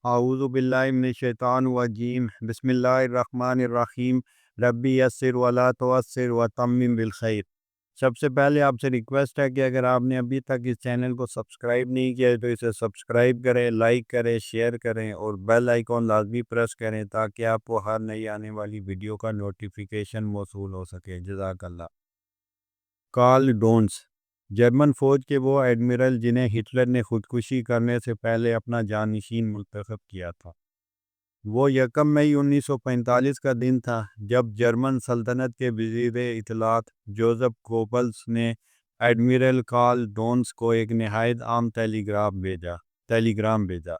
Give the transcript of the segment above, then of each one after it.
اعوذ باللہ من الشیطان الرجیم بسم اللہ الرحمن الرحیم ربی یسر ولا تعسر وتمم بالخیر۔ سب سے پہلے آپ سے ریکویسٹ ہے کہ اگر آپ نے ابھی تک اس چینل کو سبسکرائب نہیں کیا ہے تو اسے سبسکرائب کریں، لائک کریں، شیئر کریں اور بیل آئیکن لازمی پریس کریں تاکہ آپ کو ہر نئی آنے والی ویڈیو کا نوٹیفیکیشن موصول ہو سکے۔ جزاک اللہ۔ کارل ڈونز، جرمن فوج کے وہ ایڈمرل جنہیں ہٹلر نے خودکشی کرنے سے پہلے اپنا جانشین منتخب کیا تھا۔ وہ یکم مئی 1945 کا دن تھا جب جرمن سلطنت کے وزیر اطلاعات جوزف گوبلز نے ایڈمرل کارل ڈونز کو ایک نہایت عام ٹیلی گرام بھیجا۔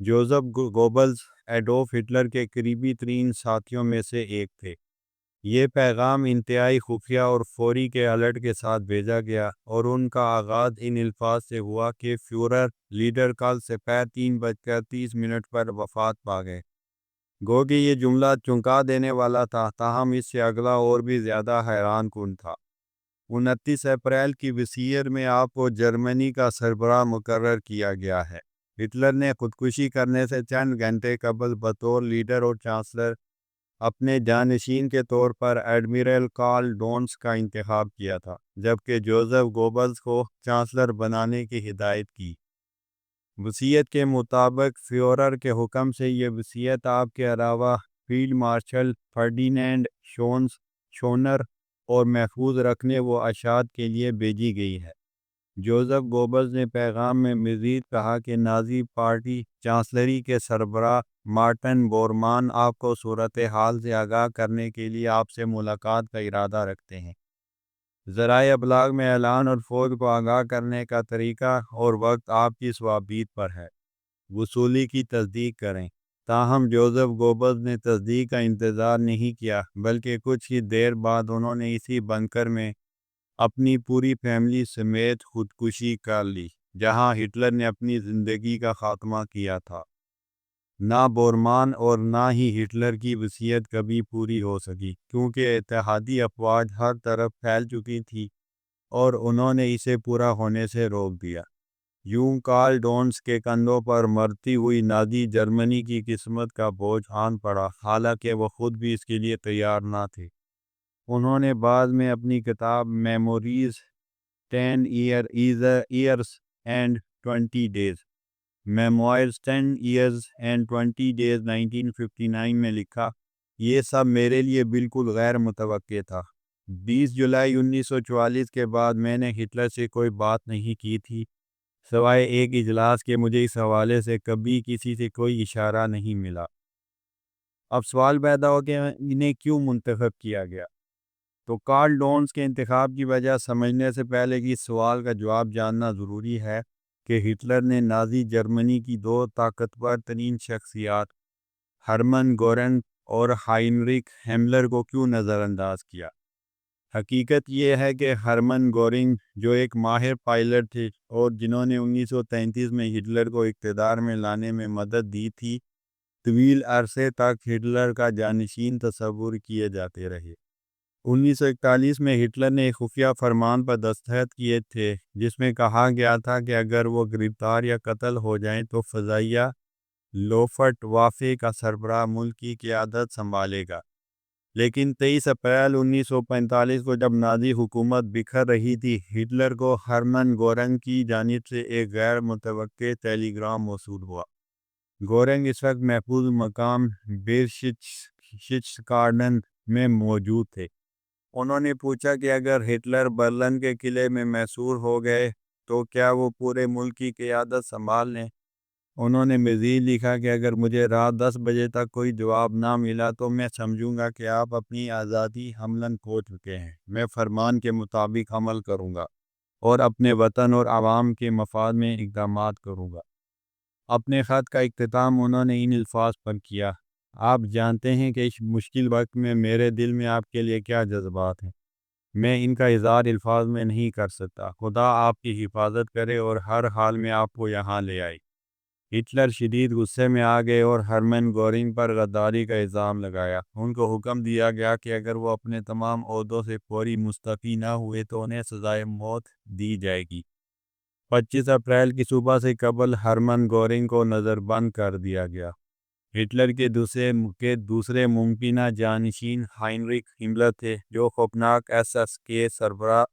جوزف گوبلز ایڈولف ہٹلر کے قریبی ترین ساتھیوں میں سے ایک تھے۔ یہ پیغام انتہائی خفیہ اور فوری کے الرٹ کے ساتھ بھیجا گیا اور ان کا آغاز ان الفاظ سے ہوا کہ فیورر لیڈر کل سپہر 3:30 پر وفات پا گئے۔ گو کہ یہ جملہ چونکا دینے والا تھا، تاہم اس سے اگلا اور بھی زیادہ حیران کن تھا۔ 29 اپریل کی وصیت میں آپ کو جرمنی کا سربراہ مقرر کیا گیا ہے۔ ہٹلر نے خودکشی کرنے سے چند گھنٹے قبل بطور لیڈر اور چانسلر اپنے جانشین کے طور پر ایڈمرل کارل ڈونز کا انتخاب کیا تھا، جبکہ جوزف گوبلز کو چانسلر بنانے کی ہدایت کی۔ وصیت کے مطابق فیورر کے حکم سے یہ وصیت آپ کے علاوہ فیلڈ مارشل فرڈینینڈ شونر اور محفوظ رکھنے و اشاعت کے لیے بھیجی گئی ہے۔ جوزف گوبلز نے پیغام میں مزید کہا کہ نازی پارٹی چانسلری کے سربراہ مارٹن بورمان آپ کو صورتحال سے آگاہ کرنے کے لیے آپ سے ملاقات کا ارادہ رکھتے ہیں۔ ذرائع ابلاغ میں اعلان اور فوج کو آگاہ کرنے کا طریقہ اور وقت آپ کی صوابیت پر ہے۔ وصولی کی تصدیق کریں۔ تاہم جوزف گوبلز نے تصدیق کا انتظار نہیں کیا، بلکہ کچھ ہی دیر بعد انہوں نے اسی بنکر میں اپنی پوری فیملی سمیت خودکشی کر لی، جہاں ہٹلر نے اپنی زندگی کا خاتمہ کیا تھا۔ نہ بورمان اور نہ ہی ہٹلر کی وصیت کبھی پوری ہو سکی، کیونکہ اتحادی افواج ہر طرف پھیل چکی تھی اور انہوں نے اسے پورا ہونے سے روک دیا۔ یوں کارل ڈونز کے کندھوں پر مرتی ہوئی نازی جرمنی کی قسمت کا بوجھ آن پڑا، حالانکہ وہ خود بھی اس کے لیے تیار نہ تھے۔ انہوں نے بعد میں اپنی کتاب میموریز 10 ایئرز اینڈ 20 ڈیز 1959 میں لکھا، یہ سب میرے لیے بالکل غیر متوقع تھا۔ 20 جولائی 1944 کے بعد میں نے ہٹلر سے کوئی بات نہیں کی تھی، سوائے ایک اجلاس کے مجھے اس حوالے سے کبھی کسی سے کوئی اشارہ نہیں ملا۔ اب سوال پیدا ہو کہ انہیں کیوں منتخب کیا گیا؟ تو کارل ڈونز کے انتخاب کی وجہ سمجھنے سے پہلے کہ اس سوال کا جواب جاننا ضروری ہے کہ ہٹلر نے نازی جرمنی کی دو طاقتور ترین شخصیات ہرمن گورنگ اور ہائنریک ہیملر کو کیوں نظر انداز کیا۔ حقیقت یہ ہے کہ ہرمن گورنگ، جو ایک ماہر پائلٹ تھے اور جنہوں نے 1933 میں ہٹلر کو اقتدار میں لانے میں مدد دی تھی، طویل عرصے تک ہٹلر کا جانشین تصور کیے جاتے رہے۔ 1941 میں ہٹلر نے ایک خفیہ فرمان پر دستخط کیے تھے جس میں کہا گیا تھا کہ اگر وہ گرفتار یا قتل ہو جائیں تو فضائیہ لوفٹ وافے کا سربراہ ملک کی قیادت سنبھالے گا۔ لیکن 23 اپریل 1945 کو جب نازی حکومت بکھر رہی تھی، ہٹلر کو ہرمن گورنگ کی جانب سے ایک غیر متوقع ٹیلی گرام موصول ہوا۔ گورنگ اس وقت محفوظ مقام بیرشچ-گارڈن میں موجود تھے۔ انہوں نے پوچھا کہ اگر ہٹلر برلن کے قلعے میں محصور ہو گئے تو کیا وہ پورے ملک کی قیادت سنبھال لیں؟ انہوں نے مزید لکھا کہ اگر مجھے رات 10 بجے تک کوئی جواب نہ ملا تو میں سمجھوں گا کہ آپ اپنی آزادی حملاً کھو چکے ہیں۔ میں فرمان کے مطابق عمل کروں گا اور اپنے وطن اور عوام کے مفاد میں اقدامات کروں گا۔ اپنے خط کا اختتام انہوں نے ان الفاظ پر کیا، آپ جانتے ہیں کہ اس مشکل وقت میں میرے دل میں آپ کے لیے کیا جذبات ہیں، میں ان کا اظہار الفاظ میں نہیں کر سکتا۔ خدا آپ کی حفاظت کرے اور ہر حال میں آپ کو یہاں لے آئے۔ ہٹلر شدید غصے میں آ گئے اور ہرمن گورنگ پر غداری کا الزام لگایا۔ ان کو حکم دیا گیا کہ اگر وہ اپنے تمام عہدوں سے فوری مستعفی نہ ہوئے تو انہیں سزائے موت دی جائے گی۔ 25 اپریل کی صبح سے قبل ہرمن گورنگ کو نظر بند کر دیا گیا۔ ہٹلر کے دوسرے ممکنہ جانشین ہائنرک ہملر تھے، جو خوفناک ایس ایس کے سربراہ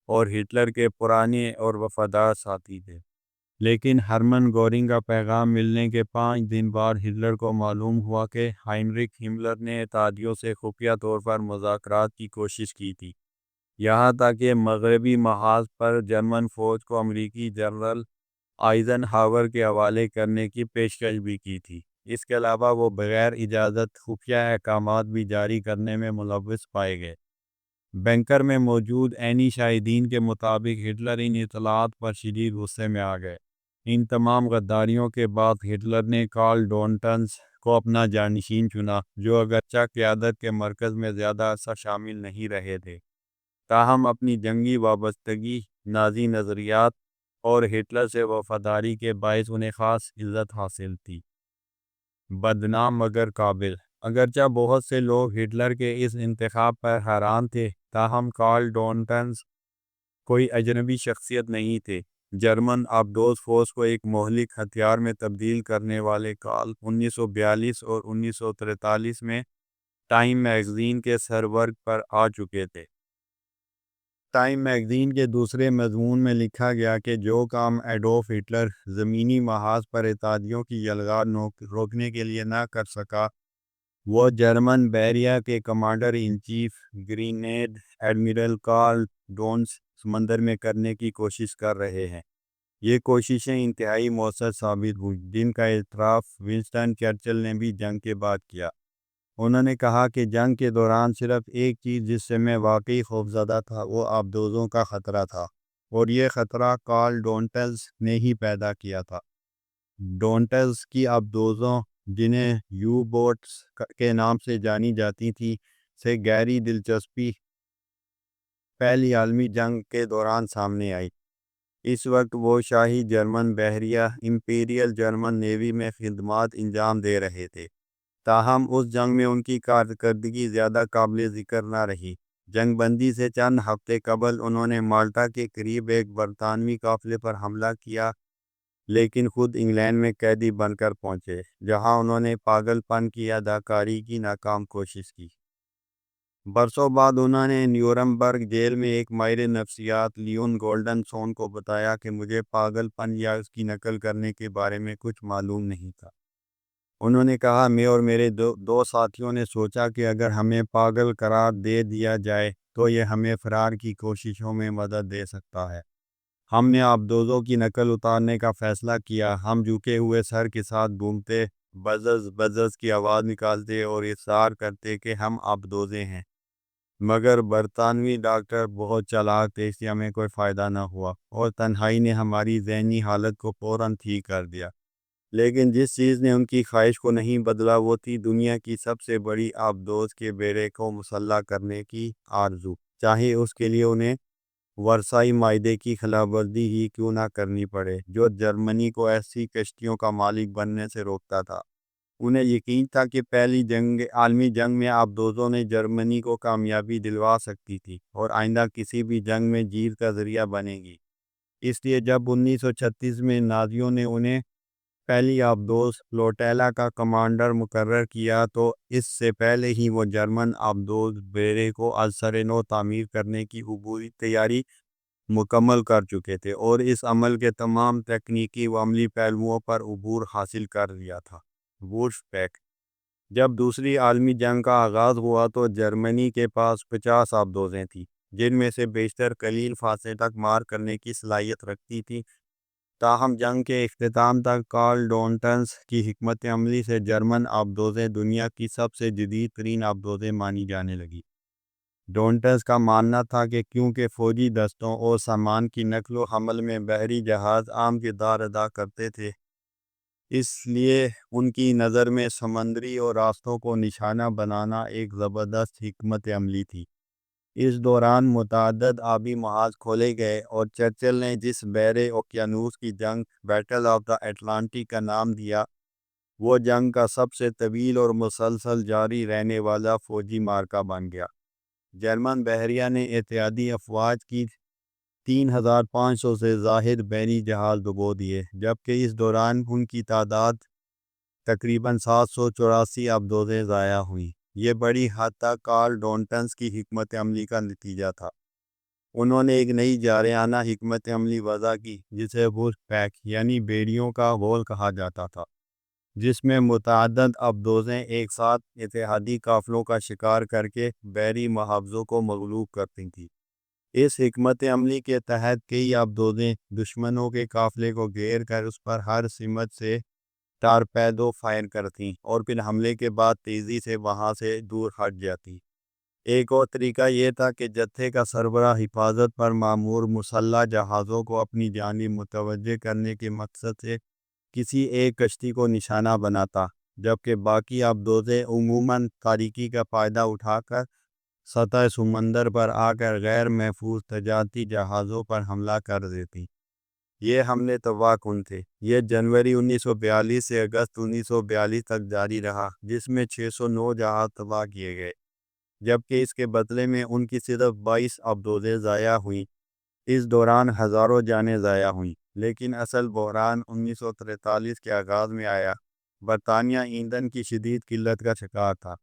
اور ہٹلر کے پرانے اور وفادار ساتھی تھے۔ لیکن ہرمن گورنگ کا پیغام ملنے کے 5 دن بعد ہٹلر کو معلوم ہوا کہ ہائنرک ہملر نے اتحادیوں سے خفیہ طور پر مذاکرات کی کوشش کی تھی، یہاں تک کہ مغربی محاذ پر جرمن فوج کو امریکی جنرل آئزن ہاور کے حوالے کرنے کی پیشکش بھی کی تھی۔ اس کے علاوہ وہ بغیر اجازت خفیہ احکامات بھی جاری کرنے میں ملوث پائے گئے۔ بنکر میں موجود عینی شاہدین کے مطابق ہٹلر ان اطلاعات پر شدید غصے میں آ گئے۔ ان تمام غداریوں کے بعد ہٹلر نے کارل ڈونٹنز کو اپنا جانشین چنا، جو اگرچہ قیادت کے مرکز میں زیادہ عرصہ شامل نہیں رہے تھے، تاہم اپنی جنگی وابستگی، نازی نظریات اور ہٹلر سے وفاداری کے باعث انہیں خاص عزت حاصل تھی۔ بدنام مگر قابل۔ اگرچہ بہت سے لوگ ہٹلر کے اس انتخاب پر حیران تھے، تاہم کارل ڈونٹنز کوئی اجنبی شخصیت نہیں تھے۔ جرمن آبدوز فورس کو ایک مہلک ہتھیار میں تبدیل کرنے والے کارل 1942 اور 1943 میں ٹائم میگزین کے سرورق پر آ چکے تھے۔ ٹائم میگزین کے دوسرے مضمون میں لکھا گیا کہ جو کام ایڈولف ہٹلر زمینی محاذ پر اتحادیوں کی یلغار روکنے کے لیے نہ کر سکا، وہ جرمن بحریہ کے commander in chief grand admiral Karl Dönitz سمندر میں کرنے کی کوشش کر رہے ہیں۔ یہ کوششیں انتہائی مؤثر ثابت ہوئیں، جن کا اعتراف ونسٹن چرچل نے بھی جنگ کے بعد کیا۔ انہوں نے کہا کہ جنگ کے دوران صرف ایک چیز جس سے میں واقعی خوفزدہ تھا وہ آبدوزوں کا خطرہ تھا، اور یہ خطرہ کارل ڈونٹنز نے ہی پیدا کیا تھا۔ ڈونٹنز کی آبدوزوں، جنہیں یو بوٹس کے نام سے جانی جاتی تھی، سے گہری دلچسپی پہلی عالمی جنگ کے دوران سامنے آئی۔ اس وقت وہ شاہی جرمن بحریہ امپیریل جرمن نیوی میں خدمات انجام دے رہے تھے، تاہم اس جنگ میں ان کی کارکردگی زیادہ قابل ذکر نہ رہی۔ جنگ بندی سے چند ہفتے قبل انہوں نے مالٹا کے قریب ایک برطانوی قافلے پر حملہ کیا، لیکن خود انگلینڈ میں قیدی بن کر پہنچے، جہاں انہوں نے پاگل پن کی اداکاری کی ناکام کوشش کی۔ برسوں بعد انہوں نے نیورمبرگ جیل میں ایک ماہر نفسیات لیون گولڈن سون کو بتایا کہ مجھے پاگل پن یا اس کی نقل کرنے کے بارے میں کچھ معلوم نہیں تھا۔ انہوں نے کہا، میں اور میرے دو ساتھیوں نے سوچا کہ اگر ہمیں پاگل قرار دے دیا جائے تو یہ ہمیں فرار کی کوششوں میں مدد دے سکتا ہے۔ ہم نے آبدوزوں کی نقل اتارنے کا فیصلہ کیا۔ ہم جھکے ہوئے سر کے ساتھ گھومتے، بزز بزز کی آواز نکالتے اور اصرار کرتے کہ ہم آبدوزے ہیں، مگر برطانوی ڈاکٹر بہت چالاک تھے، اس سے ہمیں کوئی فائدہ نہ ہوا، اور تنہائی نے ہماری ذہنی حالت کو فوراً ٹھیک کر دیا۔ لیکن جس چیز نے ان کی خواہش کو نہیں بدلا وہ تھی دنیا کی سب سے بڑی آبدوز کے بیڑے کو مسلح کرنے کی آرزو، چاہے اس کے لیے انہیں ورسائی معاہدے کی خلاف ورزی ہی کیوں نہ کرنی پڑے، جو جرمنی کو ایسی کشتیوں کا مالک بننے سے روکتا تھا۔ انہیں یقین تھا کہ پہلی عالمی جنگ میں آبدوزوں نے جرمنی کو کامیابی دلوا سکتی تھی، اور آئندہ کسی بھی جنگ میں جیت کا ذریعہ بنے گی۔ اس لیے جب 1936 میں نازیوں نے انہیں پہلی آبدوز فلوٹیلا کا کمانڈر مقرر کیا تو اس سے پہلے ہی وہ جرمن آبدوز بیڑے کو از سر نو تعمیر کرنے کی عبوری تیاری مکمل کر چکے تھے، اور اس عمل کے تمام تکنیکی و عملی پہلوؤں پر عبور حاصل کر لیا تھا۔ Wolf pack. جب دوسری عالمی جنگ کا آغاز ہوا تو جرمنی کے پاس 50 آبدوزیں تھیں، جن میں سے بیشتر قلیل فاصلے تک مار کرنے کی صلاحیت رکھتی تھیں۔ تاہم جنگ کے اختتام تک کارل ڈونٹنز کی حکمت عملی سے جرمن آبدوزیں دنیا کی سب سے جدید ترین آبدوزیں مانی جانے لگی۔ ڈونٹنز کا ماننا تھا کہ کیونکہ فوجی دستوں اور سامان کی نقل و حمل میں بحری جہاز اہم کردار ادا کرتے تھے، اس لیے ان کی نظر میں سمندری اور راستوں کو نشانہ بنانا ایک زبردست حکمت عملی تھی۔ اس دوران متعدد آبی محاذ کھولے گئے، اور چرچل نے جس بحر اوقیانوس کی جنگ بیٹل آف دا اٹلانٹک کا نام دیا، وہ جنگ کا سب سے طویل اور مسلسل جاری رہنے والا فوجی معرکہ بن گیا۔ جرمن بحریہ نے اتحادی افواج کی 3,500 سے زائد بحری جہاز ڈبو دیے، جبکہ اس دوران ان کی تعداد تقریباً 784 ابدوزیں ضائع ہوئیں۔ یہ بڑی حد تک کارل ڈونٹنز کی حکمت عملی کا نتیجہ تھا۔ انہوں نے ایک نئی جارحانہ حکمت عملی وضع کی جسے وولف پیک یعنی بھیڑیوں کا غول کہا جاتا تھا، جس میں متعدد ابدوزیں ایک ساتھ اتحادی قافلوں کا شکار کر کے بحری محافظوں کو مغلوب کرتی تھیں۔ اس حکمت عملی کے تحت کئی ابدوزیں دشمنوں کے قافلے کو گھیر کر اس پر ہر سمت سے ٹارپیڈو فائر کرتیں اور پھر حملے کے بعد تیزی سے وہاں سے دور ہٹ جاتی۔ ایک اور طریقہ یہ تھا کہ جتھے کا سربراہ حفاظت پر مامور مسلح جہازوں کو اپنی جانب متوجہ کرنے کے مقصد سے کسی ایک کشتی کو نشانہ بناتا، جبکہ باقی ابدوزیں عموماً تاریکی کا فائدہ اٹھا کر سطح سمندر پر آ کر غیر محفوظ تجارتی جہازوں پر حملہ کر دیتی۔ یہ حملے تباہ کن تھے۔ یہ جنوری 1942 سے اگست 1942 تک جاری رہا، جس میں 609 جہاز تباہ کیے گئے، جبکہ اس کے بدلے میں ان کی صرف 22 ابدوزیں ضائع ہوئیں۔ اس دوران ہزاروں جانیں ضائع ہوئیں، لیکن اصل بحران 1943 کے آغاز میں آیا۔ برطانیہ ایندھن کی شدید قلت کا شکار تھا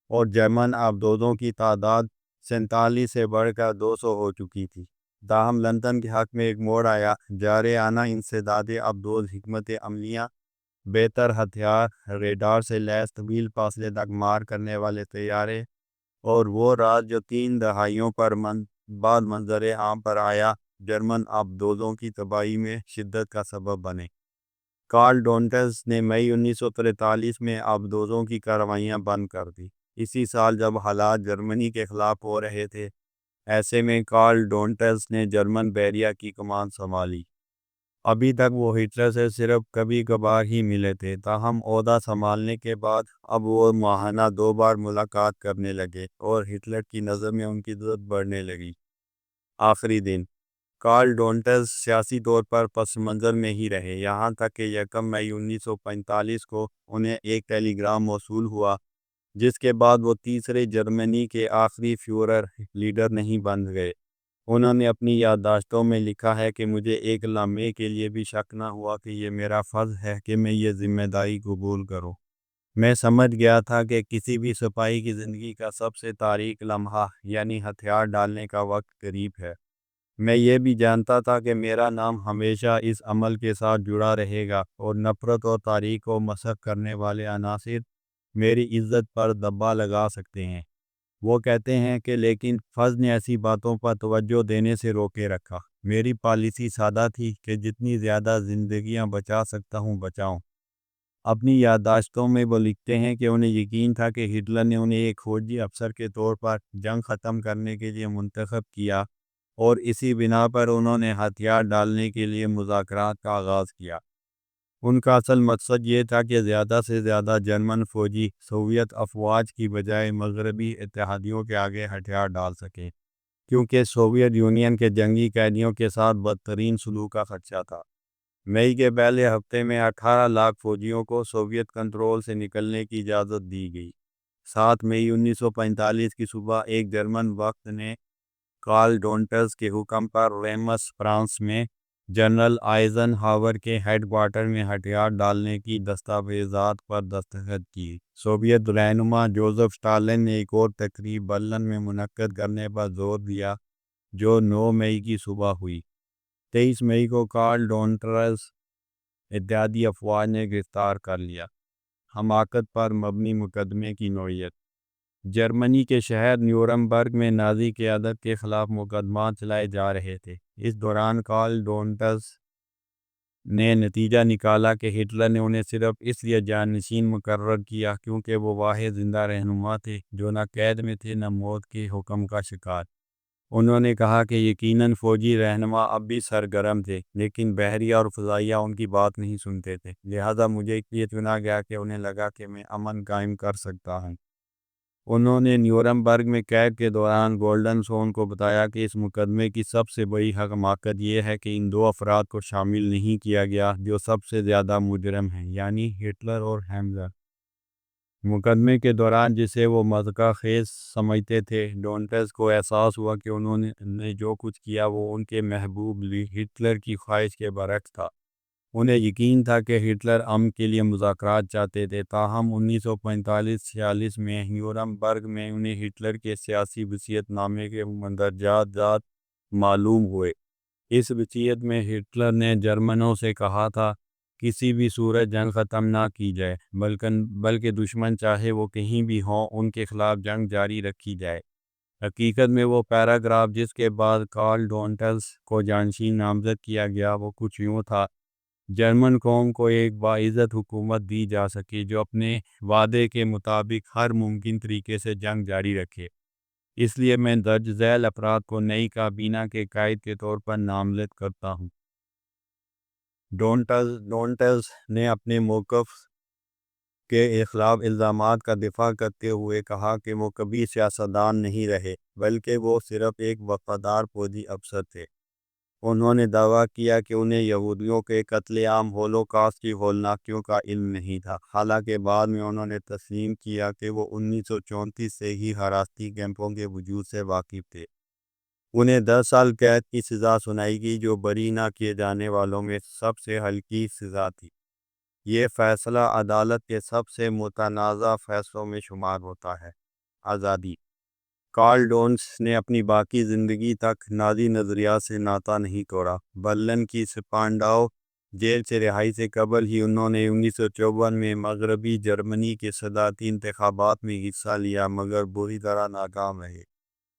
اور جرمن ابدوزوں کی تعداد 47 سے بڑھ کر 200 ہو چکی تھی۔ تاہم لندن کے حق میں ایک موڑ آیا۔ جارحانہ انسداد ابدوز، حکمت عملیاں، بہتر ہتھیار، ریڈار سے لیس طویل فاصلے تک مار کرنے والے طیارے، اور وہ راز جو 3 دہائیوں بعد منظر عام پر آیا، جرمن ابدوزوں کی تباہی میں شدت کا سبب بنے۔ کارل ڈونٹز نے مئی 1943 میں ابدوزوں کی کارروائیاں بند کر دی۔ اسی سال جب حالات جرمنی کے خلاف ہو رہے تھے، ایسے میں کارل ڈونٹز نے جرمن بحریہ کی کمان سنبھالی۔ ابھی تک وہ ہٹلر سے صرف کبھی کبھار ہی ملے تھے، تاہم عہدہ سنبھالنے کے بعد اب وہ ماہانہ 2 بار ملاقات کرنے لگے اور ہٹلر کی نظر میں ان کی عزت بڑھنے لگی۔ آخری دن کارل ڈونٹز سیاسی طور پر پس منظر میں ہی رہے، یہاں تک کہ 1 مئی 1945 کو انہیں ایک ٹیلی گرام موصول ہوا، جس کے بعد وہ تیسرے جرمنی کے آخری فیورر لیڈر نہیں بن گئے۔ انہوں نے اپنی یادداشتوں میں لکھا ہے کہ مجھے ایک لمحے کے لیے بھی شک نہ ہوا کہ یہ میرا فرض ہے کہ میں یہ ذمہ داری قبول کروں۔ میں سمجھ گیا تھا کہ کسی بھی سپاہی کی زندگی کا سب سے تاریک لمحہ یعنی ہتھیار ڈالنے کا وقت قریب ہے۔ میں یہ بھی جانتا تھا کہ میرا نام ہمیشہ اس عمل کے ساتھ جڑا رہے گا اور نفرت اور تاریخ کو مسخ کرنے والے عناصر میری عزت پر دبا لگا سکتے ہیں۔ وہ کہتے ہیں کہ لیکن فض نے ایسی باتوں پر توجہ دینے سے روکے رکھا۔ میری پالیسی سادہ تھی کہ جتنی زیادہ زندگیاں بچا سکتا ہوں بچاؤں۔ اپنی یادداشتوں میں وہ لکھتے ہیں کہ انہیں یقین تھا کہ ہٹلر نے انہیں ایک فوجی افسر کے طور پر جنگ ختم کرنے کے لیے منتخب کیا اور اسی بنا پر انہوں نے ہتھیار ڈالنے کے لیے مذاکرات کا آغاز کیا۔ ان کا اصل مقصد یہ تھا کہ زیادہ سے زیادہ جرمن فوجی سوویت افواج کی بجائے مغربی اتحادیوں کے آگے ہتھیار ڈال سکیں، کیونکہ سوویت یونین کے جنگی قیدیوں کے ساتھ بدترین سلوک کا خدشہ تھا۔ مئی کے پہلے ہفتے میں 18 لاکھ فوجیوں کو سوویت کنٹرول سے نکلنے کی اجازت دی گئی۔ 7 مئی 1945 کی صبح ایک جرمن وفد نے کارل ڈونٹز کے حکم پر ریمس، فرانس میں جنرل آئزن ہاور کے ہیڈ کوارٹر میں ہتھیار ڈالنے کی دستاویزات پر دستخط کی۔ سوویت رہنما جوزف اسٹالن نے ایک اور تقریب برلن میں منعقد کرنے پر زور دیا، جو 9 مئی کی صبح ہوئی۔ 23 مئی کو کارل ڈونٹز اتحادی افواج نے گرفتار کر لیا۔ حماقت پر مبنی مقدمے کی نوعیت۔ جرمنی کے شہر نیورمبرگ میں نازی قیادت کے خلاف مقدمات چلائے جا رہے تھے۔ اس دوران کارل ڈونٹز نے نتیجہ نکالا کہ ہٹلر نے انہیں صرف اس لیے جانشین مقرر کیا کیونکہ وہ واحد زندہ رہنما تھے جو نہ قید میں تھے نہ موت کے حکم کا شکار۔ انہوں نے کہا کہ یقیناً فوجی رہنما اب بھی سرگرم تھے، لیکن بحریہ اور فضائیہ ان کی بات نہیں سنتے تھے، لہذا مجھے اس لیے چنا گیا کہ انہیں لگا کہ میں امن قائم کر سکتا ہوں۔ انہوں نے نیورمبرگ میں قید کے دوران گولڈن سون کو بتایا کہ اس مقدمے کی سب سے بڑی حماقت یہ ہے کہ ان 2 افراد کو شامل نہیں کیا گیا جو سب سے زیادہ مجرم ہیں، یعنی ہٹلر اور ہملر۔ مقدمے کے دوران جسے وہ مذاق خیز سمجھتے تھے، ڈونٹس کو احساس ہوا کہ انہوں نے جو کچھ کیا وہ ان کے محبوب ہٹلر کی خواہش کے برعکس تھا۔ انہیں یقین تھا کہ ہٹلر امن کے لیے مذاکرات چاہتے تھے، تاہم 1945-46 میں نیورمبرگ میں انہیں ہٹلر کے سیاسی وصیت نامے کے مندرجات معلوم ہوئے۔ اس وصیت میں ہٹلر نے جرمنوں سے کہا تھا کسی بھی صورت جنگ ختم نہ کی جائے، بلکہ دشمن چاہے وہ کہیں بھی ہوں ان کے خلاف جنگ جاری رکھی جائے۔ حقیقت میں وہ پیراگراف جس کے بعد کارل ڈونٹس کو جانشین نامزد کیا گیا وہ کچھ یوں تھا: جرمن قوم کو ایک باعزت حکومت دی جا سکے جو اپنے وعدے کے مطابق ہر ممکن طریقے سے جنگ جاری رکھے۔ اس لیے میں درج ذیل افراد کو نئی کابینہ کے قائد کے طور پر نامزد کرتا ہوں۔ ڈونٹس نے اپنے موقف کے خلاف الزامات کا دفاع کرتے ہوئے کہا کہ وہ کبھی سیاستدان نہیں رہے، بلکہ وہ صرف ایک وفادار فوجی افسر تھے۔ انہوں نے دعویٰ کیا کہ انہیں یہودیوں کے قتل عام ہولوکاسٹ کی ہولناکیوں کا علم نہیں تھا، حالانکہ بعد میں انہوں نے تسلیم کیا کہ وہ 1934 سے ہی حراستی کیمپوں کے وجود سے واقف تھے۔ انہیں 10 سال قید کی سزا سنائی گئی جو بری نہ کیے جانے والوں میں سب سے ہلکی سزا تھی۔ یہ فیصلہ عدالت کے سب سے متنازع فیصلوں میں شمار ہوتا ہے۔ آزادی۔ کارل ڈونٹس نے اپنی باقی زندگی تک نازی نظریات سے ناطا نہیں توڑا۔ برلن کی سپانڈاؤ جیل سے رہائی سے قبل ہی انہوں نے 1954 میں مغربی جرمنی کے صدارتی انتخابات میں حصہ لیا مگر بری طرح ناکام رہے۔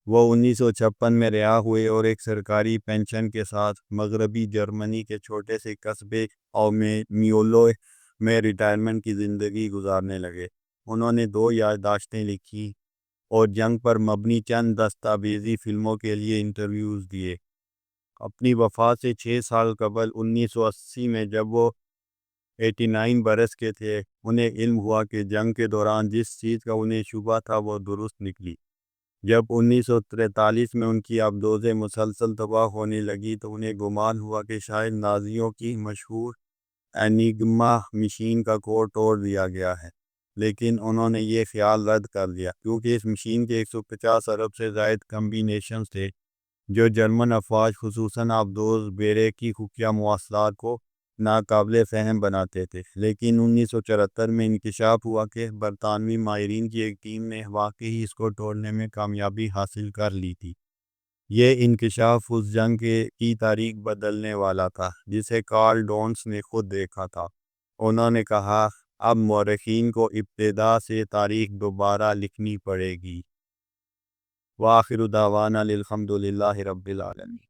وہ 1956 میں رہا ہوئے اور ایک سرکاری پنشن کے ساتھ مغربی جرمنی کے چھوٹے سے قصبے میولو میں ریٹائرمنٹ کی زندگی گزارنے لگے۔ انہوں نے 2 یادداشتیں لکھی اور جنگ پر مبنی چند دستاویزی فلموں کے لیے انٹرویوز دیے۔ اپنی وفات سے 6 سال قبل 1980 میں جب وہ 89 برس کے تھے، انہیں علم ہوا کہ جنگ کے دوران جس چیز کا انہیں شبہ تھا وہ درست نکلی۔ جب 1943 میں ان کی آبدوزیں مسلسل تباہ ہونے لگی تو انہیں گمان ہوا کہ شاید نازیوں کی مشہور انیگما مشین کا کوڈ توڑ دیا گیا ہے، لیکن انہوں نے یہ خیال رد کر دیا کیونکہ اس مشین کے 150 ارب سے زائد کمبینیشنز تھے جو جرمن افواج خصوصاً آبدوز بیڑے کی خفیہ مواصلات کو ناقابل فہم بناتے تھے۔ لیکن 1974 میں انکشاف ہوا کہ برطانوی ماہرین کی ایک ٹیم نے واقعی اس کو توڑنے میں کامیابی حاصل کر لی تھی۔ یہ انکشاف اس جنگ کی تاریخ بدلنے والا تھا جسے کارل ڈونٹس نے خود دیکھا تھا۔ انہوں نے کہا، اب مورخین کو ابتدا سے تاریخ دوبارہ لکھنی پڑے گی۔ وآخر دعوانا الحمد للہ رب العالمین۔